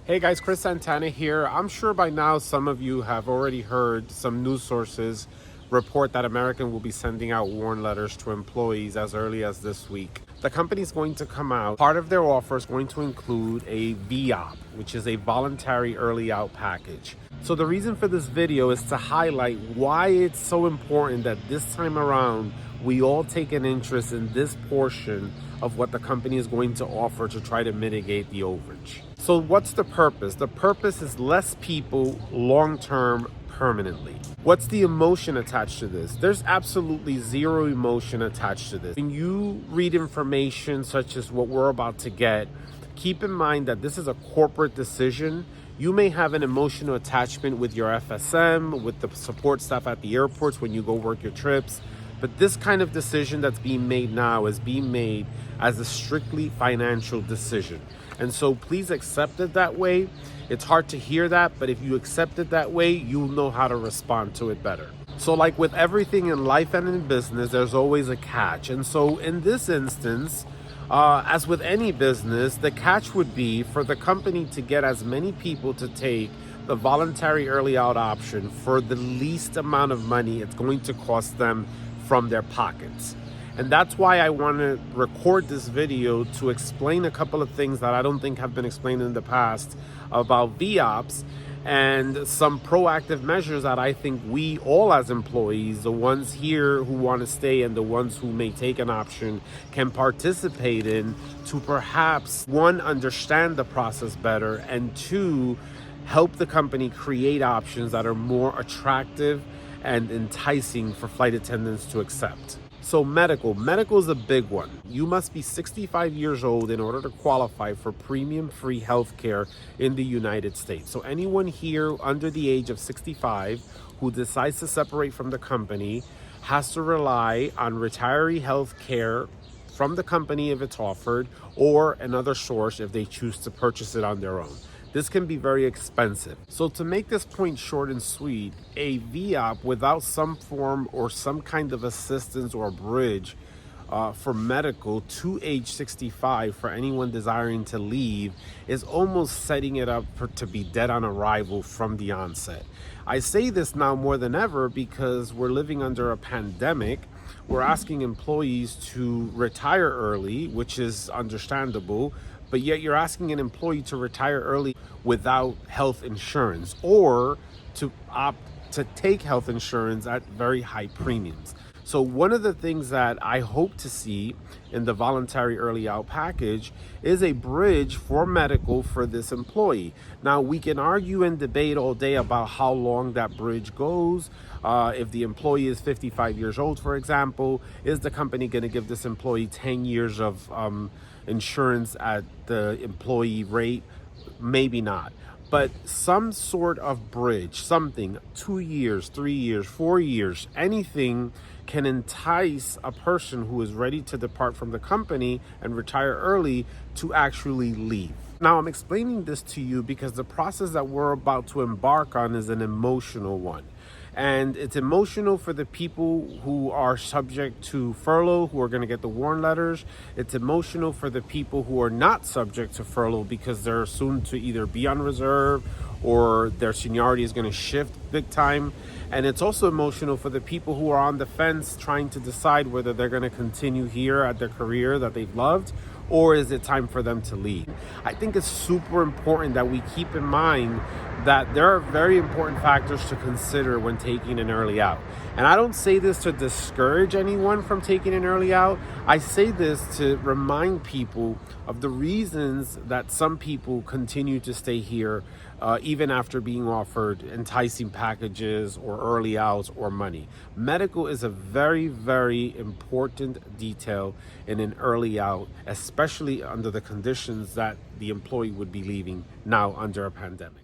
Hey guys, Chris Santana here. I'm sure by now some of you have already heard some news sources report that American will be sending out warn letters to employees as early as this week. The company is going to come out. Part of their offer is going to include a VEOP, which is a voluntary early out package. So the reason for this video is to highlight why it's so important that this time around we all take an interest in this portion of what the company is going to offer to try to mitigate the overage. So what's the purpose? The purpose is less people long-term permanently. What's the emotion attached to this? There's absolutely zero emotion attached to this. When you read information such as what we're about to get, keep in mind that this is a corporate decision. You may have an emotional attachment with your FSM, with the support staff at the airports when you go work your trips. But this kind of decision that's being made now is being made as a strictly financial decision. And so please accept it that way. It's hard to hear that, but if you accept it that way, you'll know how to respond to it better. So like with everything in life and in business, there's always a catch. And so in this instance, as with any business, the catch would be for the company to get as many people to take the voluntary early out option for the least amount of money it's going to cost them from their pockets. And that's why I want to record this video to explain a couple of things that I don't think have been explained in the past about VEOPs and some proactive measures that I think we all as employees, the ones here who want to stay and the ones who may take an option, can participate in to perhaps, one, understand the process better, and two, help the company create options that are more attractive and enticing for flight attendants to accept. So medical is a big one. You must be 65 years old in order to qualify for premium free health care in the United States. So anyone here under the age of 65 who decides to separate from the company has to rely on retiree health care from the company if it's offered, or another source if they choose to purchase it on their own. This can be very expensive. So to make this point short and sweet, a VEOP without some form or some kind of assistance or bridge for medical to age 65 for anyone desiring to leave is almost setting it up to be dead on arrival from the onset. I say this now more than ever because we're living under a pandemic. We're asking employees to retire early, which is understandable, but yet you're asking an employee to retire early without health insurance, or to opt to take health insurance at very high premiums. So one of the things that I hope to see in the voluntary early out package is a bridge for medical for this employee. Now, we can argue and debate all day about how long that bridge goes. If the employee is 55 years old, for example, is the company going to give this employee 10 years of insurance at the employee rate? Maybe not. But some sort of bridge, something, 2 years, 3 years, 4 years, anything can entice a person who is ready to depart from the company and retire early to actually leave. Now, I'm explaining this to you because the process that we're about to embark on is an emotional one. And it's emotional for the people who are subject to furlough, who are going to get the warn letters. It's emotional for the people who are not subject to furlough because they're soon to either be on reserve or their seniority is going to shift big time. And it's also emotional for the people who are on the fence trying to decide whether they're going to continue here at their career that they've loved, or is it time for them to leave? I think it's super important that we keep in mind that there are very important factors to consider when taking an early out. And I don't say this to discourage anyone from taking an early out. I say this to remind people of the reasons that some people continue to stay here even after being offered enticing packages or early outs or money. Medical is a very, very important detail in an early out, especially under the conditions that the employee would be leaving now under a pandemic.